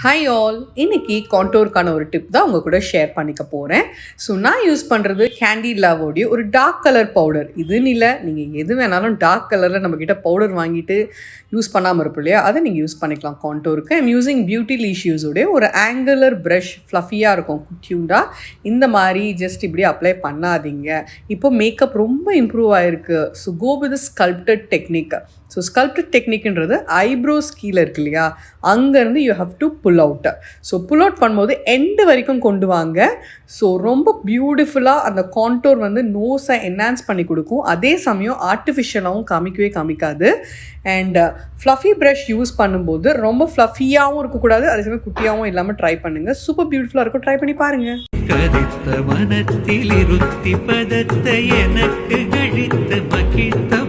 Hi all, இன்னைக்கு கான்டோருக்கான ஒரு tip தான் உங்கள் கூட ஷேர் பண்ணிக்க போகிறேன். ஸோ நான் யூஸ் பண்ணுறது கேண்டி லவோடைய ஒரு டார்க் கலர் பவுடர். இதுன்னு இல்லை, நீங்கள் எது வேணாலும் டார்க் கலரில் நம்மக்கிட்ட பவுடர் வாங்கிட்டு யூஸ் பண்ணாமல் இருப்போம் இல்லையா, அதை நீங்கள் யூஸ் பண்ணிக்கலாம் கான்டோருக்கு. ஐம் யூஸிங் பியூட்டிலீஷியஸோடைய ஒரு ஆங்குலர் ப்ரஷ், ஃப்ளஃபியாக இருக்கும், குட்டியூண்டாக. இந்த மாதிரி ஜஸ்ட் இப்படி அப்ளை பண்ணாதீங்க. இப்போ மேக்கப் ரொம்ப இம்ப்ரூவ் ஆகிருக்கு. So go with sculpted technique. So sculpted டெக்னிக்ன்றது ஐப்ரோஸ் கீழே இருக்கு இல்லையா, அங்கேருந்து you have to pull out. So pull out பண்ணும்போது எண்டு வரைக்கும் கொண்டு வாங்க. ஸோ ரொம்ப பியூட்டிஃபுல்லாக அந்த கான்டோர் வந்து நோஸை என்ஹான்ஸ் பண்ணி கொடுக்கும். அதே சமயம் ஆர்டிஃபிஷியலாகவும் காமிக்காது. அண்ட் ஃப்ளஃபி ப்ரஷ் யூஸ் பண்ணும்போது ரொம்ப ஃப்ளஃபியாகவும் இருக்கக்கூடாது, அதே சமயம் குட்டியாகவும் இல்லாமல் ட்ரை பண்ணுங்கள். சூப்பர் பியூட்டிஃபுல்லாக இருக்கும், ட்ரை பண்ணி பாருங்கள். கருத்த மனத்தில் இருத்தி பதத்தை எனக்கு கழித்த மகிழ்த்த